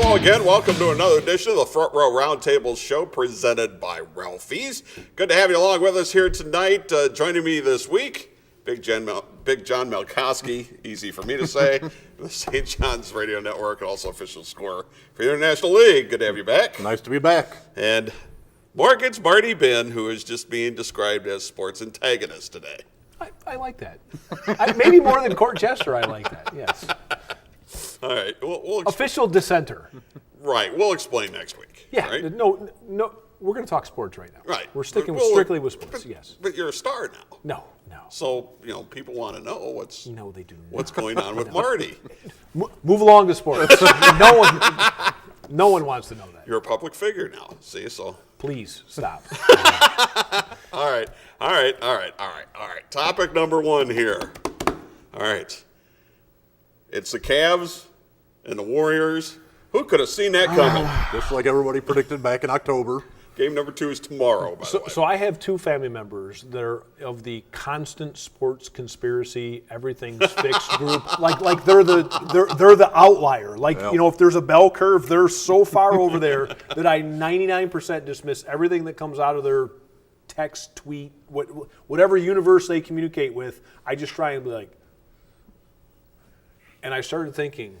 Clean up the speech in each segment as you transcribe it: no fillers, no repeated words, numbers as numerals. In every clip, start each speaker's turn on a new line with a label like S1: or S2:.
S1: Hello again. Welcome to another edition of the Front Row Roundtable show presented by Ralphie's. Good to have you along with us here tonight. Joining me this week, Big John Malkowski, easy for me to say, the St. John's Radio Network and also official scorer for the International League. Good to have you back.
S2: Nice to be back.
S1: And Morgan's Marty Bin, who is just being described as sports antagonist today.
S3: I like that. Maybe more than court jester, I like that, yes.
S1: All right. We'll
S3: official dissenter.
S1: Right. We'll explain next week.
S3: Yeah.
S1: Right?
S3: No. We're going to talk sports right now.
S1: Right.
S3: We're sticking strictly with sports, yes.
S1: But you're a star now.
S3: No.
S1: So, people want to know what's
S3: No, they do not.
S1: What's going on with Marty.
S3: Move along to sports. No one wants to know that.
S1: You're a public figure now. See, so.
S3: Please stop.
S1: All right. Topic number one here. All right. It's the Cavs and the Warriors. Who could have seen that coming?
S2: Just like everybody predicted back in October.
S1: Game number 2 is tomorrow, by the way.
S3: So I have two family members that are of the constant sports conspiracy, everything's fixed group. Like they're the outlier. Like,
S2: Yep.
S3: if there's a bell curve, they're so far over there that I 99% dismiss everything that comes out of their text, tweet, whatever universe they communicate with. I just try and be like, and I started thinking,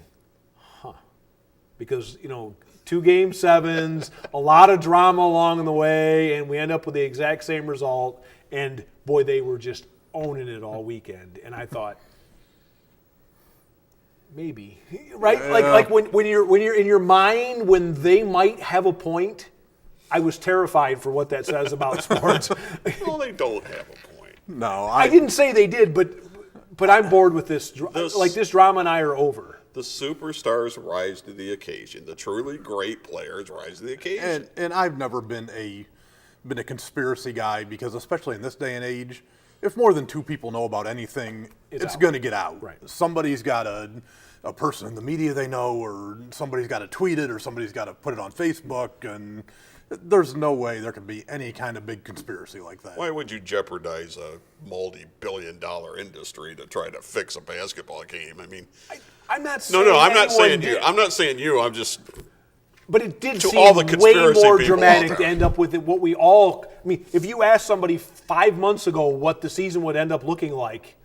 S3: because, 2 Game 7s, a lot of drama along the way, and we end up with the exact same result. And boy, they were just owning it all weekend. And I thought, maybe, right?
S2: Yeah.
S3: Like when you're in your mind, when they might have a point, I was terrified for what that says about sports.
S1: Well, they don't have a point.
S2: No,
S3: I didn't say they did, but I'm bored with this. This drama and I are over.
S1: The superstars rise to the occasion. The truly great players rise to the occasion.
S2: And I've never been a conspiracy guy because, especially in this day and age, if more than 2 people know about anything, it's going to get out.
S3: Right.
S2: Somebody's got a person in the media they know, or somebody's got to tweet it, or somebody's got to put it on Facebook, and there's no way there can be any kind of big conspiracy like that.
S1: Why would you jeopardize a multi-billion-dollar industry to try to fix a basketball game? I mean,
S3: I'm not saying
S1: no, I'm not saying
S3: did.
S1: you. I'm not saying you. I'm just.
S3: But it did
S1: To
S3: seem
S1: all the
S3: way
S1: conspiracy
S3: more
S1: people
S3: dramatic
S1: out
S3: to
S1: there.
S3: end up with it. What we all, if you asked somebody 5 months ago what the season would end up looking like,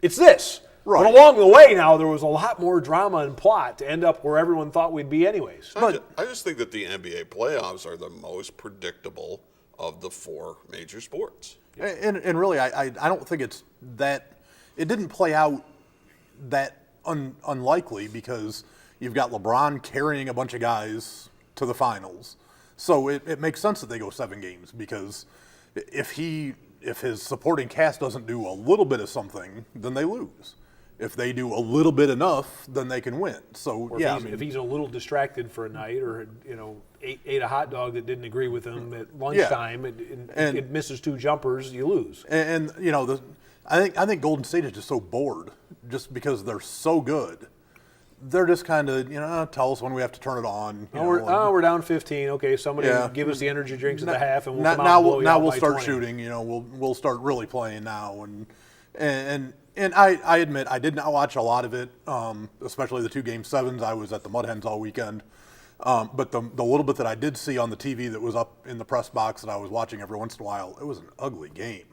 S3: it's this.
S2: Right.
S3: But along the way now, there was a lot more drama and plot to end up where everyone thought we'd be anyways.
S1: I just think that the NBA playoffs are the most predictable of the 4 major sports.
S2: And really, I don't think it's that. It didn't play out that unlikely because you've got LeBron carrying a bunch of guys to the finals. So it makes sense that they go 7 games because if his supporting cast doesn't do a little bit of something, then they lose. If they do a little bit enough, then they can win. So
S3: Or
S2: yeah,
S3: if he's a little distracted for a night, or ate a hot dog that didn't agree with him at lunchtime, and it misses 2 jumpers, you lose.
S2: And I think Golden State is just so bored, just because they're so good. They're just kind of tell us when we have to turn it on.
S3: We're down 15. Okay, somebody give us the energy drinks at the half, and we'll come out and blow you out
S2: we'll
S3: by
S2: start
S3: 20.
S2: shooting. We'll start really playing now. And I admit I did not watch a lot of it, especially the 2 Game 7s. I was at the Mud Hens all weekend. But the little bit that I did see on the TV that was up in the press box that I was watching every once in a while, it was an ugly game.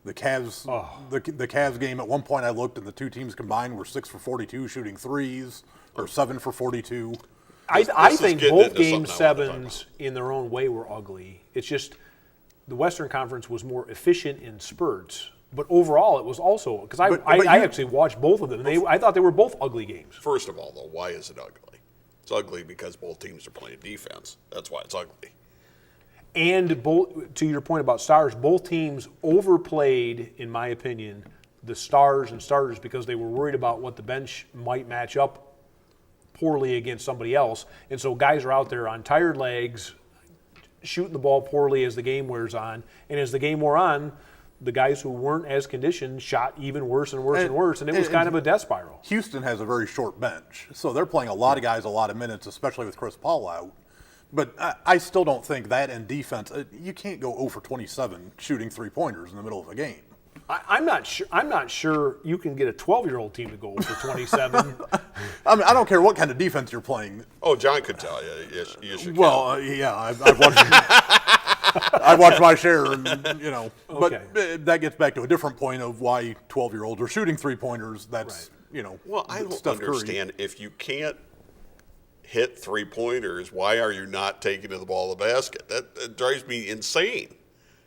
S2: The Cavs, the Cavs game, at one point I looked and the 2 teams combined were 6 for 42 shooting threes, or 7 for 42.
S3: I think
S1: getting
S3: both
S1: into
S3: Game
S1: something I wanna talk
S3: 7s in their own way were ugly. It's just the Western Conference was more efficient in spurts. But overall, it was also, because I actually watched both of them. I thought they were both ugly games.
S1: First of all, though, why is it ugly? It's ugly because both teams are playing defense. That's why it's ugly.
S3: And to your point about stars, both teams overplayed, in my opinion, the stars and starters because they were worried about what the bench might match up poorly against somebody else. And so guys are out there on tired legs, shooting the ball poorly as the game wears on. And as the game wore on, the guys who weren't as conditioned shot even worse and worse and worse, and it was kind of a death spiral.
S2: Houston has a very short bench, so they're playing a lot of guys a lot of minutes, especially with Chris Paul out. But I still don't think that in defense, you can't go 0 for 27 shooting 3-pointers in the middle of a game.
S3: I'm not sure. I'm not sure you can get a 12-year-old team to go for 27.
S2: I mean, I don't care what kind of defense you're playing.
S1: Oh, John could tell you. Yes, you
S2: Well, yeah, I've watched. I've watched my share, and
S3: Okay.
S2: But that gets back to a different point of why 12-year-olds are shooting 3-pointers. That's
S1: Well, I don't
S2: Steph Curry.
S1: understand. If you can't hit 3-pointers, why are you not taking to the ball of the basket? That drives me insane.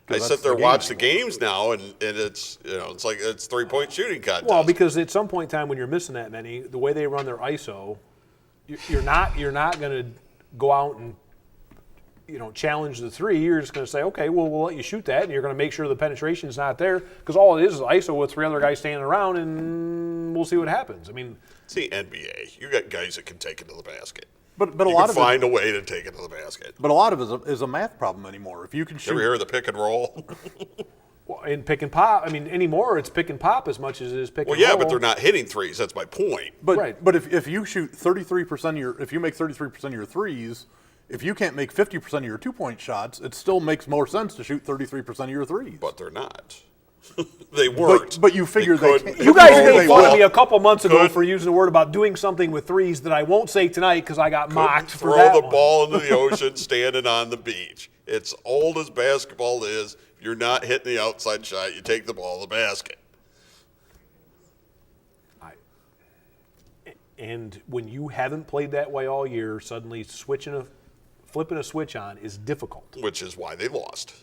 S1: I
S2: that's
S1: sit there
S2: the
S1: and
S2: game
S1: watch the
S2: anymore.
S1: games now, and it's it's like it's 3-point shooting contest.
S3: Well, because at some point in time when you're missing that many, the way they run their ISO, you're not going to go out and challenge the three. You're just going to say, okay, well, we'll let you shoot that, and you're going to make sure the penetration's not there, because all it is ISO with 3 other guys standing around, and we'll see what happens. I mean,
S1: see, NBA, you got guys that can take it to the basket.
S2: but a
S1: You
S2: lot
S1: can
S2: of
S1: find
S2: it.
S1: a way to take it to the basket.
S2: But a lot of it is a math problem anymore. If you can
S1: You ever
S2: shoot,
S1: hear of the pick and roll?
S3: well, in pick and pop, I mean, anymore it's pick and pop as much as it is pick
S1: Well,
S3: and
S1: yeah,
S3: roll.
S1: but they're not hitting threes. That's my point.
S2: but
S3: Right.
S2: but if you shoot 33% if you make 33% of your threes, if you can't make 50% of your 2-point shots, it still makes more sense to shoot 33% of your threes.
S1: But they're not. They weren't.
S2: but you figure they
S1: couldn't.
S2: can't-
S3: You guys
S2: They
S3: made fun of
S2: will.
S3: me a couple months ago
S1: Could-
S3: for using the word about doing something with threes that I won't say tonight because I got mocked for
S1: Throw
S3: that
S1: the
S3: one.
S1: ball into the ocean standing on the beach. It's old as basketball is. If you're not hitting the outside shot, you take the ball to the basket.
S3: And when you haven't played that way all year, suddenly flipping a switch on is difficult.
S1: Which is why they lost.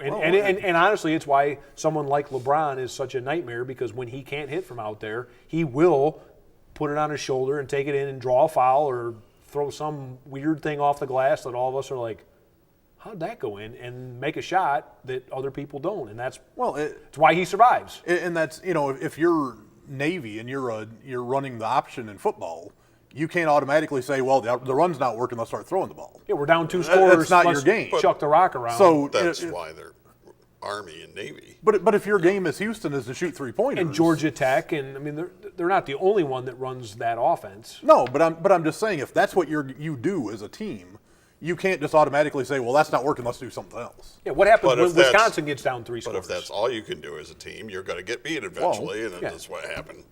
S3: And honestly, it's why someone like LeBron is such a nightmare, because when he can't hit from out there, he will put it on his shoulder and take it in and draw a foul or throw some weird thing off the glass that all of us are like, how'd that go in? And make a shot that other people don't. And that's why he survives.
S2: And that's if you're Navy and you're running the option in football, you can't automatically say, well, the run's not working, let's start throwing the ball.
S3: Yeah, we're down 2 scores.
S2: That's not
S3: let's
S2: your game.
S3: Chuck the rock around.
S2: So
S1: That's why they're Army and Navy.
S2: But if your game as Houston is to shoot 3-pointers,
S3: and Georgia Tech, and I mean they're not the only one that runs that offense.
S2: No, but I'm just saying, if that's what you do as a team, you can't just automatically say, well, that's not working, let's do something else.
S3: Yeah, what happens
S1: But
S3: when
S1: if that's-
S3: Wisconsin gets down 3
S1: But
S3: scores?
S1: if that's all you can do as a team, you're going to get beat eventually, and
S3: yeah.
S1: that's what happened.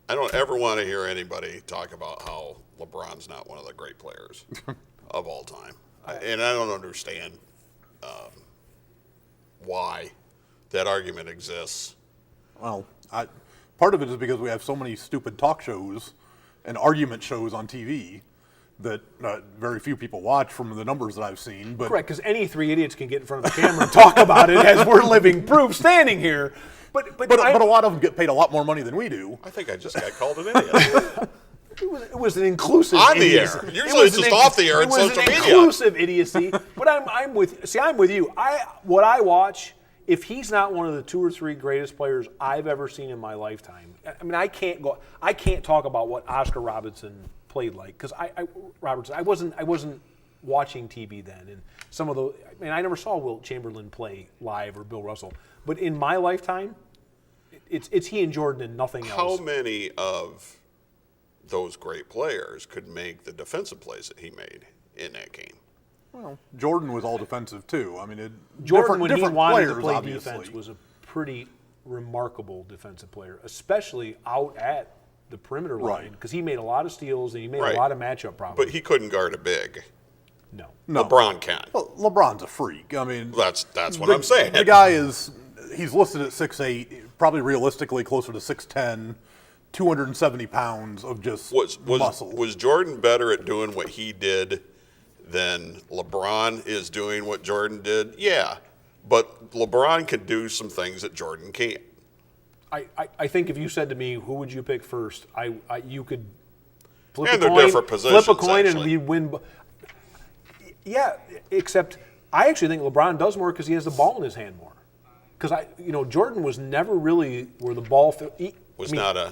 S1: I don't ever want to hear anybody talk about how LeBron's not one of the great players of all time. And I don't understand why that argument exists.
S2: Well, part of it is because we have so many stupid talk shows and argument shows on TV that very few people watch from the numbers that I've seen. But
S3: Correct, because any 3 idiots can get in front of the camera and talk about it as we're living proof standing here. But
S2: a lot of them get paid a lot more money than we do.
S1: I think I just got called an idiot.
S3: it was an inclusive
S1: On the
S3: idiocy.
S1: air.
S3: It
S1: Usually
S3: was
S1: it's
S3: an
S1: just off the air
S3: it
S1: and
S3: was
S1: social
S3: an
S1: media.
S3: inclusive idiocy. But I'm with you. What I watch, if he's not one of the 2 or 3 greatest players I've ever seen in my lifetime, I mean, I can't talk about what Oscar Robertson played like, because I wasn't watching TV then, and some of the, I mean, I never saw Wilt Chamberlain play live or Bill Russell, but in my lifetime, it's he and Jordan and nothing else.
S1: How many of those great players could make the defensive plays that he made in that game?
S2: Well, Jordan was all defensive too. I mean,
S3: Jordan, when he
S2: different
S3: wanted
S2: players,
S3: to play
S2: obviously.
S3: defense, was a pretty remarkable defensive player, especially out at the perimeter line,
S2: Right.
S3: because he made a lot of steals and he made
S1: Right.
S3: a lot of matchup problems.
S1: But he couldn't guard a big.
S3: No.
S1: LeBron can.
S2: Well, LeBron's a freak. I mean,
S1: That's what I'm saying.
S2: The guy he's listed at 6'8", probably realistically closer to 6'10", 270 pounds of just muscle.
S1: Was Jordan better at doing what he did than LeBron is doing what Jordan did? Yeah, but LeBron can do some things that Jordan can't.
S3: I think if you said to me, who would you pick first, you could flip
S1: And
S3: a
S1: they're
S3: coin,
S1: different positions,
S3: flip a coin and
S1: actually.
S3: we win. Yeah, except I actually think LeBron does more because he has the ball in his hand more. Because Jordan was never really where the ball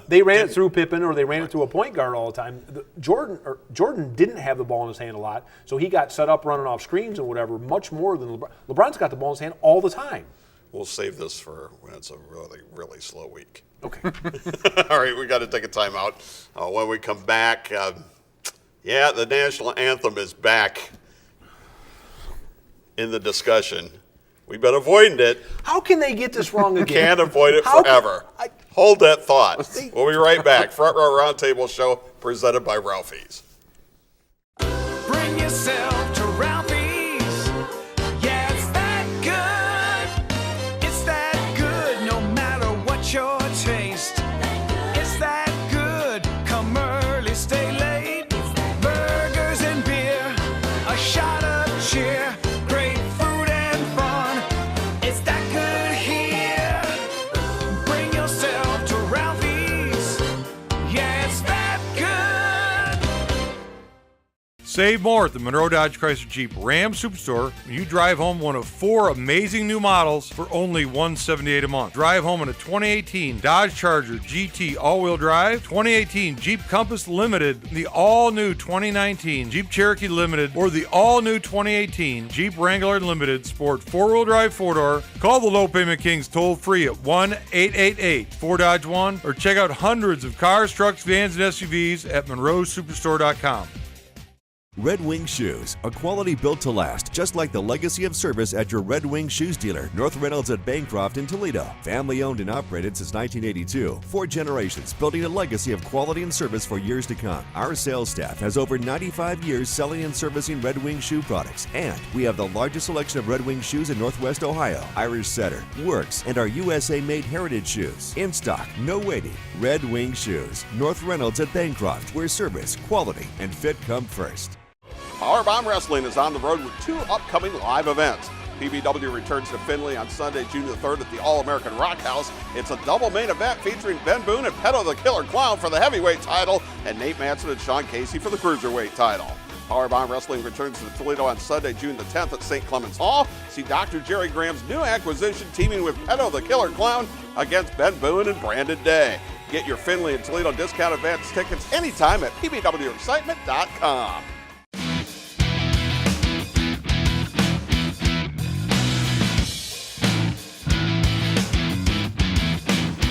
S3: they ran it through Pippen or they ran it through a point guard all the time. Jordan didn't have the ball in his hand a lot, so he got set up running off screens and whatever much more than LeBron. LeBron's got the ball in his hand all the time.
S1: We'll save this for when it's a really, really slow week.
S3: Okay.
S1: All right, we got to take a timeout. When we come back, the national anthem is back in the discussion. We've been avoiding it.
S3: How can they get this wrong again?
S1: Can't avoid it forever. Hold that thought. We'll be right back. Front Row Roundtable Show presented by Ralphie's.
S4: Bring yourself to Ralphie's. Yeah, it's that good. It's that good no matter what your taste. It's that good. Come early, stay late. Burgers and beer, a shot of cheer. Great food and fun. It's that good here. Bring yourself to Ralphie's. Yeah, it's that good.
S5: Save more at the Monroe Dodge Chrysler Jeep Ram Superstore when you drive home one of 4 amazing new models for only $178 a month. Drive home in a 2018 Dodge Charger GT all-wheel drive, 2018 Jeep Compass Limited, the all-new 2019 Jeep Cherokee Limited, or the all-new 2018 Jeep Wrangler Limited Sport 4-wheel drive 4-door. Call the Low Payment Kings toll-free at 1-888-4DODGE-1 or check out hundreds of cars, trucks, vans, and SUVs at monroesuperstore.com.
S6: Red Wing Shoes, a quality built to last, just like the legacy of service at your Red Wing Shoes dealer, North Reynolds at Bancroft in Toledo. Family owned and operated since 1982. 4 generations building a legacy of quality and service for years to come. Our sales staff has over 95 years selling and servicing Red Wing shoe products, and we have the largest selection of Red Wing shoes in Northwest Ohio. Irish Setter, Works, and our USA-made heritage shoes. In stock, no waiting. Red Wing Shoes, North Reynolds at Bancroft, where service, quality, and fit come first.
S1: Powerbomb Wrestling is on the road with 2 upcoming live events. PBW returns to Findlay on Sunday, June the 3rd at the All-American Rock House. It's a double main event featuring Ben Boone and Pedo the Killer Clown for the heavyweight title and Nate Manson and Sean Casey for the cruiserweight title. Powerbomb Wrestling returns to Toledo on Sunday, June the 10th at St. Clements Hall. See Dr. Jerry Graham's new acquisition teaming with Pedo the Killer Clown against Ben Boone and Brandon Day. Get your Findlay and Toledo discount advance tickets anytime at pbwexcitement.com.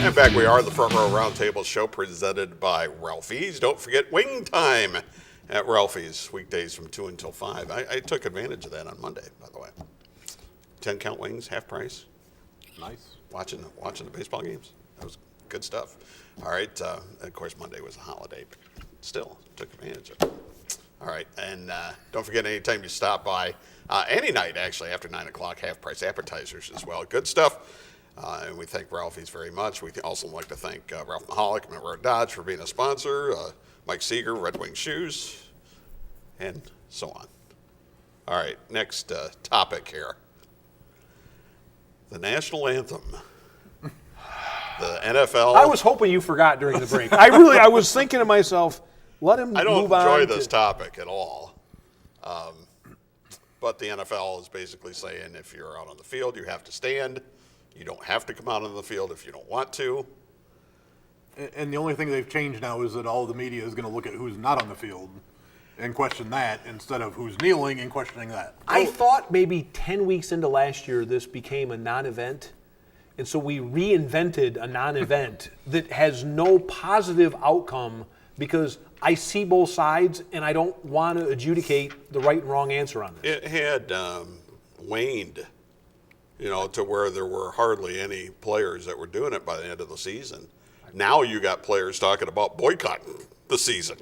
S1: And back we are, the Front Row Roundtable Show presented by Ralphie's. Don't forget wing time at Ralphie's, weekdays from 2 until 5. I took advantage of that on Monday, by the way. 10-count wings, half price.
S2: Nice.
S1: Watching the baseball games. That was good stuff. All right, of course, Monday was a holiday, but still took advantage of it. All right, and don't forget anytime you stop by, any night actually after 9 o'clock, half price appetizers as well. Good stuff. And we thank Ralphie's very much. We also like to thank Ralph Mahalik, Monroe Dodge for being a sponsor, Mike Seeger, Red Wing Shoes, and so on. All right, next topic here. The national anthem. The NFL.
S3: I was hoping you forgot during the break. I was thinking to myself, let him move on.
S1: I don't enjoy this topic at all. But the NFL is basically saying if you're out on the field, you have to stand. You don't have to come out on the field if you don't want to.
S2: And the only thing they've changed now is that all the media is going to look at who's not on the field and question that instead of who's kneeling and questioning that.
S3: I thought maybe 10 weeks into last year this became a non-event, and so we reinvented a non-event that has no positive outcome because I see both sides and I don't want to adjudicate the right and wrong answer on this.
S1: It had waned, to where there were hardly any players that were doing it by the end of the season. Now you got players talking about boycotting the season.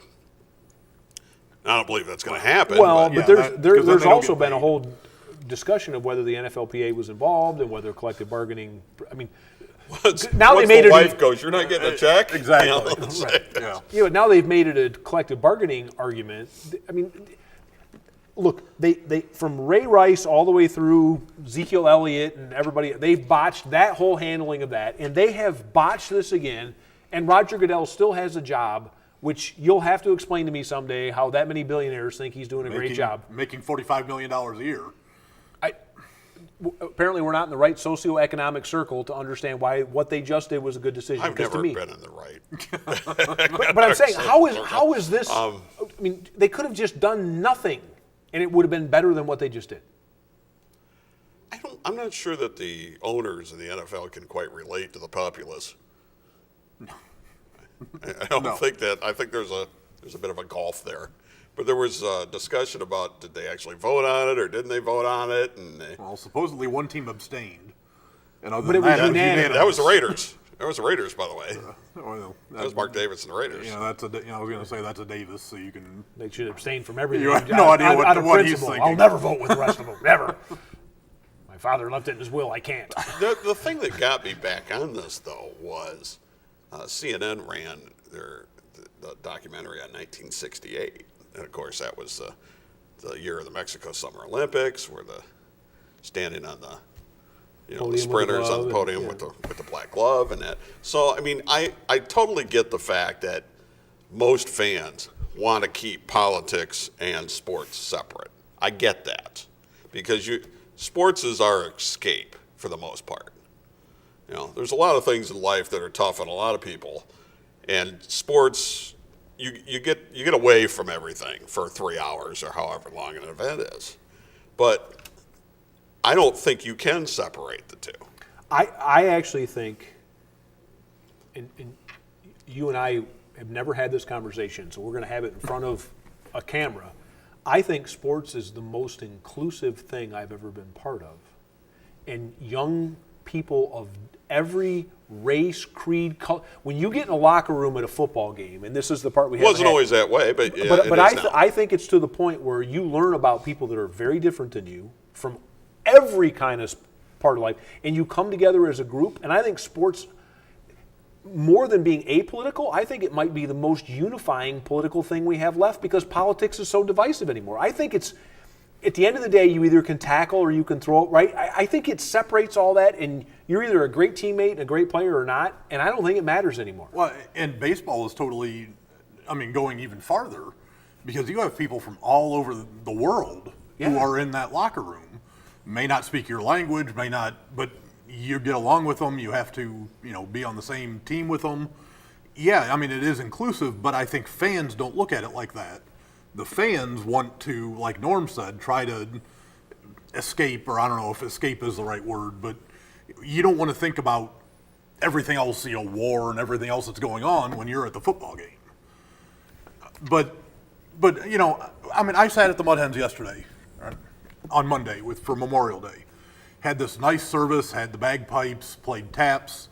S1: I don't believe that's going to happen.
S3: Well,
S1: but
S3: there's also been a whole discussion of whether the NFLPA was involved and whether collective bargaining. I mean, now
S1: once
S3: they made
S1: the
S3: it.
S1: wife goes, you're not getting a check.
S2: Exactly.
S3: Right. Yeah. Now they've made it a collective bargaining argument. I mean, look, they from Ray Rice all the way through Ezekiel Elliott and everybody, they've botched that whole handling of that, and they have botched this again. And Roger Goodell still has a job, which you'll have to explain to me someday how that many billionaires think he's doing a great job.
S2: Making $45 million a year.
S3: Apparently we're not in the right socioeconomic circle to understand why what they just did was a good decision.
S1: I've never
S3: to me,
S1: been in the right.
S3: but I'm saying, how is this? I mean, they could have just done nothing, and it would have been better than what they just did.
S1: I'm not sure that the owners in the NFL can quite relate to the populace. No. I don't think that. I think there's a bit of a gulf there. But there was discussion about did they actually vote on it or didn't they vote on it? And
S2: Well, supposedly one team abstained. And other
S3: But
S2: than
S3: it was
S2: that,
S3: unanimous.
S1: that was the Raiders. That was the Raiders, by the way.
S2: Well,
S1: That was Mark Davis and the Raiders.
S2: I was going to say that's a Davis, so you can.
S3: They should abstain from everything.
S2: You have no idea
S3: out of
S2: what he's
S3: principle.
S2: thinking.
S3: I'll never vote with the rest of them. Never. My father left it in his will. I can't.
S1: The thing that got me back on this, though, was CNN ran the documentary on 1968. And, of course, that was the year of the Mexico Summer Olympics, where the standing on the
S3: Podium with the
S1: sprinters on the
S3: glove
S1: podium
S3: and-
S1: with the black glove and that. So, I mean, I totally get the fact that most fans want to keep politics and sports separate. I get that because sports is our escape for the most part. There's a lot of things in life that are tough on a lot of people, and sports, you get away from everything for 3 hours or however long an event is. But I don't think you can separate the two.
S3: I actually think, and you and I have never had this conversation, so we're going to have it in front of a camera. I think sports is the most inclusive thing I've ever been part of. And young people of every race, creed, color. When you get in a locker room at a football game, and this is the part we
S1: It wasn't
S3: haven't
S1: always that way, but yeah,
S3: but
S1: it is now.
S3: I think it's to the point where you learn about people that are very different than you from every kind of part of life, and you come together as a group. And I think sports, more than being apolitical, I think it might be the most unifying political thing we have left because politics is so divisive anymore. I think it's, at the end of the day, you either can tackle or you can throw it, right? I think it separates all that, and you're either a great teammate and a great player or not, and I don't think it matters anymore.
S2: Well, and baseball is totally, going even farther because you have people from all over the world who are in that locker room. May not speak your language, but you get along with them. You have to, be on the same team with them. Yeah, it is inclusive, but I think fans don't look at it like that. The fans want to, like Norm said, try to escape, or I don't know if escape is the right word, but you don't want to think about everything else, war and everything else that's going on when you're at the football game. But I sat at the Mud Hens yesterday, on Monday for Memorial Day. Had this nice service, had the bagpipes, played taps.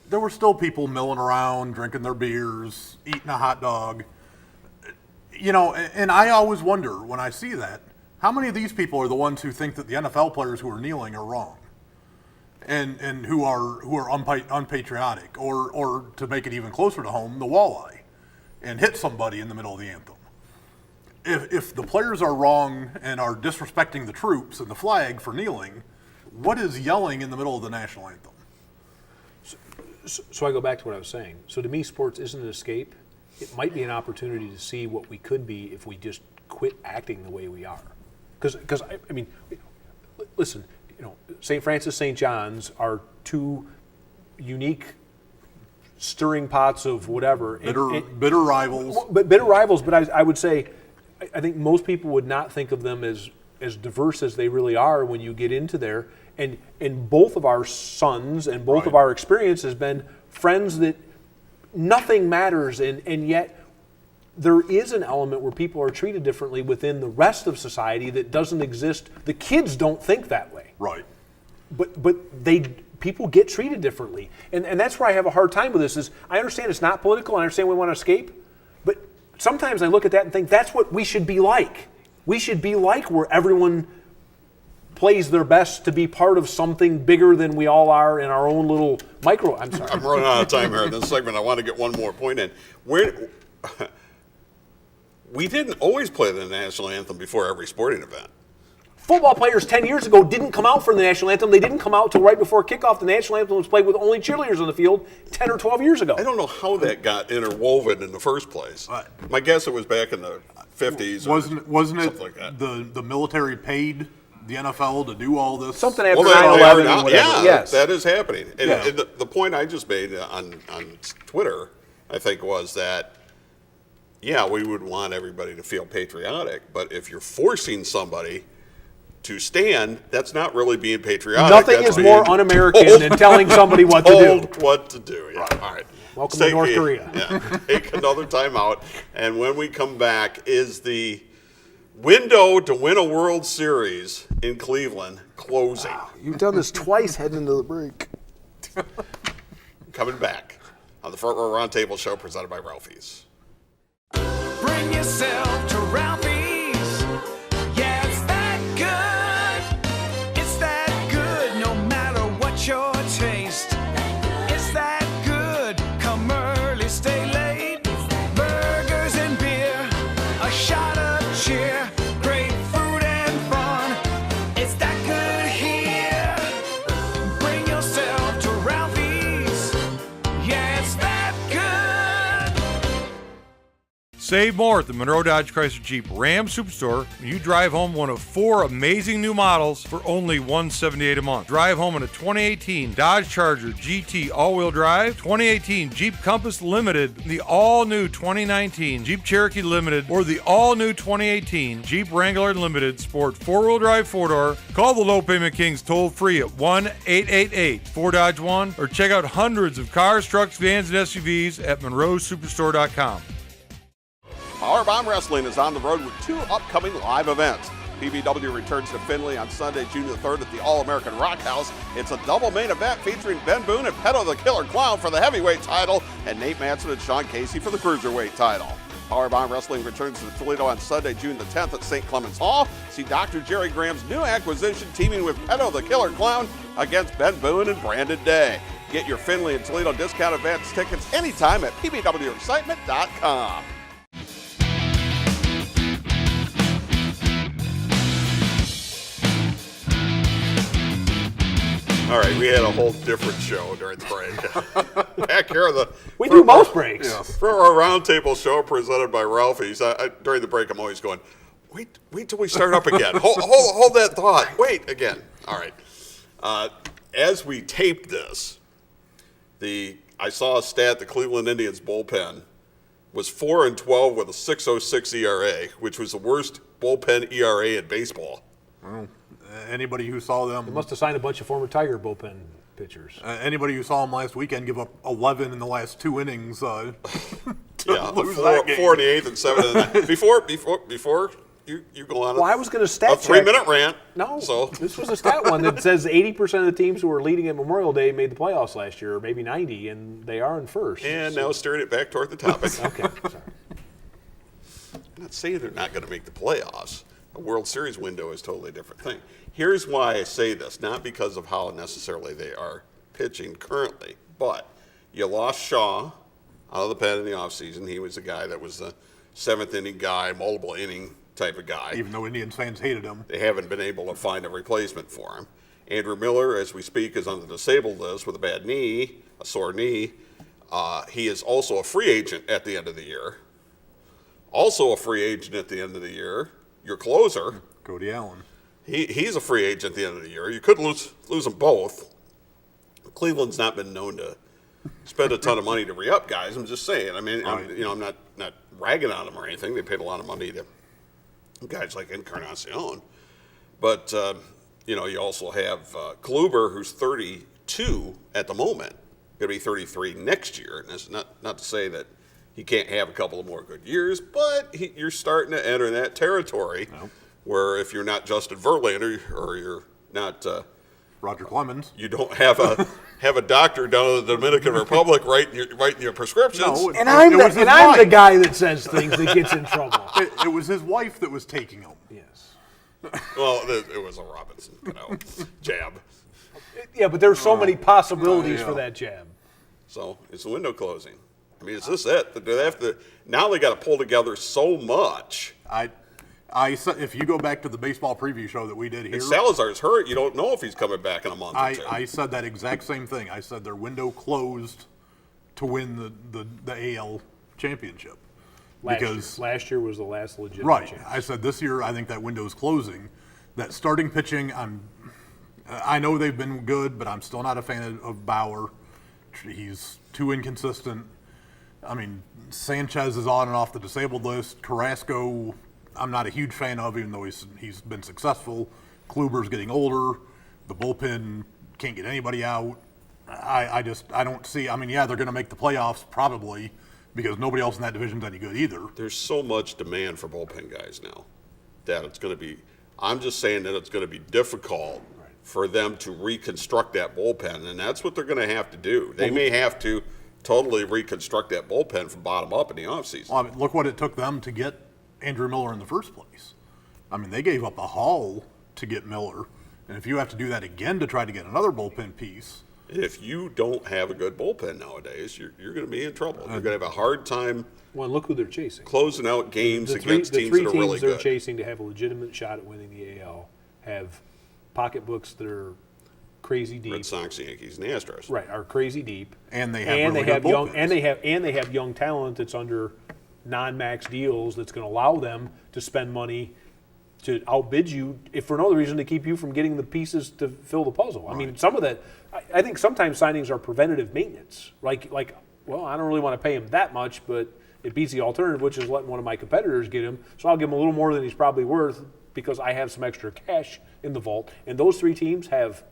S2: There were still people milling around, drinking their beers, eating a hot dog. And I always wonder when I see that, how many of these people are the ones who think that the NFL players who are kneeling are wrong and who are unpatriotic, or to make it even closer to home, the walleye, and hit somebody in the middle of the anthem. If the players are wrong and are disrespecting the troops and the flag for kneeling, what is yelling in the middle of the national anthem?
S3: So I go back to what I was saying. So to me, sports isn't an escape. It might be an opportunity to see what we could be if we just quit acting the way we are. Because listen, St. Francis, St. John's are two unique stirring pots of whatever.
S2: Bitter rivals.
S3: But bitter rivals, but I would say, I think most people would not think of them as diverse as they really are when you get into there. And both of our sons and both of our experience has been friends that nothing matters, and yet there is an element where people are treated differently within the rest of society that doesn't exist. The kids don't think that way.
S2: Right.
S3: But people get treated differently. And that's where I have a hard time with this is I understand it's not political, I understand we want to escape, but sometimes I look at that and think that's what we should be like. We should be like where everyone plays their best to be part of something bigger than we all are in our own little micro. I'm sorry.
S1: I'm running out of time here in this segment. I want to get one more point in. We didn't always play the national anthem before every sporting event.
S3: Football players 10 years ago didn't come out for the national anthem. They didn't come out till right before kickoff. The national anthem was played with only cheerleaders on the field 10 or 12 years ago.
S1: I don't know how that got interwoven in the first place. My guess it was back in the 50s.
S2: Wasn't it
S1: like that.
S2: the military paid the NFL to do all this?
S3: Something after
S1: Well,
S3: 9/11 and whatever.
S1: yeah,
S3: Yes.
S1: that is happening. And,
S3: Yeah.
S1: and the point I just made on Twitter, I think, was that, yeah, we would want everybody to feel patriotic, but if you're forcing somebody to stand, that's not really being patriotic.
S3: Nothing
S1: That's
S3: is more
S1: being
S3: un-American
S1: told-
S3: than telling somebody what to do.
S1: told what to do, yeah. All right.
S3: Welcome to North Korea.
S1: Yeah, take another timeout. And when we come back, is the window to win a World Series in Cleveland closing?
S3: Wow, you've done this twice heading into the break.
S1: Coming back on the Front Row Roundtable show presented by Ralphie's.
S4: Bring yourself to Ralphie's. Yeah, it's that good. It's that good no matter what your taste. It's that good. Come early, stay late. Burgers and beer. A shot of cheer. Great food and fun. It's that good here. Bring yourself to Ralphie's. Yeah, it's that good.
S5: Save more at the Monroe Dodge Chrysler Jeep Ram Superstore when you drive home one of 4 amazing new models for only $178 a month. Drive home in a 2018 Dodge Charger GT all-wheel drive, 2018 Jeep Compass Limited, the all-new 2019 Jeep Cherokee Limited, or the all-new 2018 Jeep Wrangler Limited Sport 4-wheel drive 4-door. Call the Low Payment Kings toll-free at 1-888-4DODGE-1 or check out hundreds of cars, trucks, vans, and SUVs at monroesuperstore.com.
S1: Power Bomb Wrestling is on the road with 2 upcoming live events. PBW returns to Findlay on Sunday, June the 3rd at the All-American Rock House. It's a double main event featuring Ben Boone and Pedo the Killer Clown for the heavyweight title and Nate Manson and Sean Casey for the cruiserweight title. Power Bomb Wrestling returns to Toledo on Sunday, June the 10th at St. Clements Hall. See Dr. Jerry Graham's new acquisition teaming with Pedo the Killer Clown against Ben Boone and Brandon Day. Get your Findlay and Toledo discount advance tickets anytime at pbwexcitement.com. All right, we had a whole different show during the break. Back here on the
S3: We do most breaks.
S1: For our roundtable show presented by Ralphie's. During the break, I'm always going, wait till we start up again. hold that thought. Wait again. All right. As we taped this, I saw a stat: the Cleveland Indians bullpen was 4-12 with a 6.06 ERA, which was the worst bullpen ERA in baseball.
S2: Well, anybody who saw them
S3: They must have signed a bunch of former Tiger bullpen pitchers.
S2: Anybody who saw them last weekend give up 11 in the last 2 innings. To
S1: Yeah,
S2: lose
S1: four,
S2: that game.
S1: 4 in the 8th and 7 in the 9th. Before you go on
S3: Well, I was going to stat
S1: a 3-minute rant.
S3: No,
S1: So
S3: this was a stat one that says 80% of the teams who were leading at Memorial Day made the playoffs last year, or maybe 90, and they are in first.
S1: and now steering it back toward the topic.
S3: Okay, sorry.
S1: I'm not saying they're not going to make the playoffs. A World Series window is a totally different thing. Here's why I say this, not because of how necessarily they are pitching currently, but you lost Shaw out of the pen in the offseason. He was the guy that was the 7th inning guy, multiple inning type of guy.
S2: Even though Indians fans hated him.
S1: They haven't been able to find a replacement for him. Andrew Miller, as we speak, is on the disabled list with a bad knee, a sore knee. He is also a free agent at the end of the year. Also a free agent at the end of the year, your closer.
S2: Cody Allen.
S1: He's a free agent at the end of the year. You could lose them both. Cleveland's not been known to spend a ton of money to re-up guys. I'm just saying. I mean, I'm not ragging on them or anything. They paid a lot of money to guys like Encarnacion. But, you also have Kluber, who's 32 at the moment, going to be 33 next year. And that's not to say that he can't have a couple of more good years, but you're starting to enter that territory where if you're not Justin Verlander or you're not
S2: Roger Clemens.
S1: you don't have a doctor down in the Dominican Republic writing your prescriptions.
S2: No,
S3: And I'm
S2: was his
S3: the
S2: wife.
S3: guy that says things that gets in trouble.
S2: It was his wife that was taking him.
S3: Yes.
S1: Well, it was a Robinson jab.
S3: Yeah, but there's so many possibilities for that jab.
S1: So it's the window closing. I mean, is this it? Do they have to now? They got to pull together so much.
S2: I said, if you go back to the baseball preview show that we did here,
S1: If Salazar's hurt, you don't know if he's coming back in a month or two.
S2: I said that exact same thing. I said their window closed to win the AL championship.
S3: Last year was the last legitimate
S2: Right.
S3: chance.
S2: I said this year I think that window's closing. That starting pitching, I know they've been good, but I'm still not a fan of Bauer. He's too inconsistent. I mean, Sanchez is on and off the disabled list. Carrasco, I'm not a huge fan of, even though he's been successful. Kluber's getting older. The bullpen can't get anybody out. I don't see. I mean, yeah, they're going to make the playoffs probably because nobody else in that division's any good either.
S1: There's so much demand for bullpen guys now that it's going to be. I'm just saying that it's going to be difficult for them to reconstruct that bullpen, and that's what they're going to have to do. They may have to totally reconstruct that bullpen from bottom up in the offseason.
S2: Well, I mean, look what it took them to get Andrew Miller in the first place. I mean, they gave up a haul to get Miller, and if you have to do that again to try to get another bullpen piece.
S1: And if you don't have a good bullpen nowadays, you're going to be in trouble. You're going to have a hard time
S3: Well, look who they're chasing.
S1: closing out games
S3: The
S1: against
S3: three
S1: teams that are
S3: teams
S1: really
S3: they're
S1: good.
S3: chasing to have a legitimate shot at winning the AL have pocketbooks that are crazy deep.
S1: Red Sox, Yankees, and the Astros.
S3: Right, are crazy deep.
S2: And they have really good
S3: young
S2: bullpens.
S3: and they have young talent that's under non-max deals that's going to allow them to spend money to outbid you, if for no other reason to keep you from getting the pieces to fill the puzzle. I mean, some of that, I think sometimes signings are preventative maintenance. Like, well, I don't really want to pay him that much, but it beats the alternative, which is letting one of my competitors get him. So I'll give him a little more than he's probably worth because I have some extra cash in the vault. And those three teams have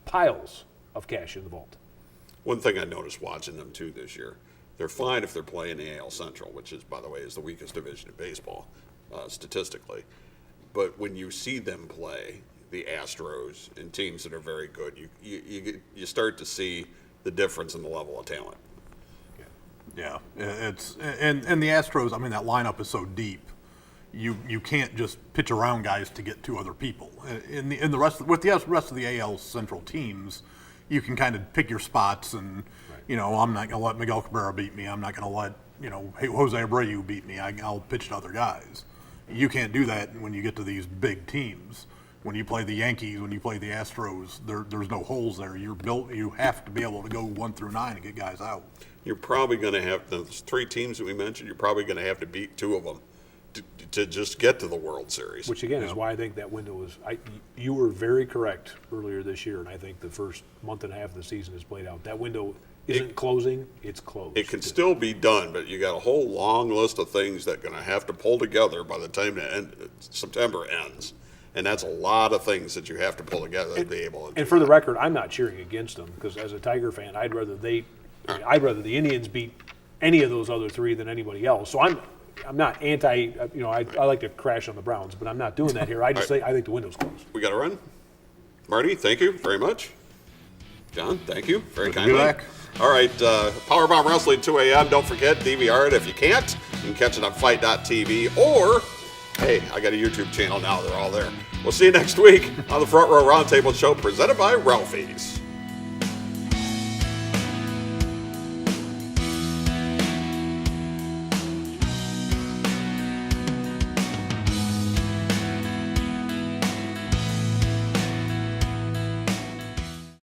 S3: piles of cash in the vault.
S1: One thing I noticed watching them too this year, they're fine if they're playing the AL Central, which is, by the way, is the weakest division in baseball statistically. But when you see them play the Astros and teams that are very good, you start to see the difference in the level of talent.
S2: Yeah, it's and the Astros. I mean, that lineup is so deep. You can't just pitch around guys to get two other people. In the rest with the rest of the AL Central teams, you can kind of pick your spots and I'm not going to let Miguel Cabrera beat me. I'm not going to let Jose Abreu beat me. I'll pitch to other guys. You can't do that when you get to these big teams. When you play the Yankees, when you play the Astros, there's no holes there. You have to be able to go 1 through 9 and get guys out.
S1: You're probably going to have those three teams that we mentioned. You're probably going to have to beat two of them to just get to the World Series.
S3: Which again is why I think that window is. You were very correct earlier this year, and I think the first month and a half of the season is played out. That window isn't closing; it's closed.
S1: It can still be done, but you got a whole long list of things that are going to have to pull together by the time September ends, and that's a lot of things that you have to pull together to be able to.
S3: And for the record, I'm not cheering against them because as a Tiger fan, I'd rather the Indians beat any of those other three than anybody else. So I'm not anti. I like to crash on the Browns, but I'm not doing that here. I just say I think the window's closed.
S1: We got to run. Marty, thank you very much. John, thank you very
S2: Good to be
S1: kindly.
S2: back.
S1: All right, Powerbomb Wrestling 2 a.m. Don't forget, DVR it if you can't. You can catch it on Fight.tv or, hey, I got a YouTube channel now. They're all there. We'll see you next week on the Front Row Roundtable Show presented by Ralphie's.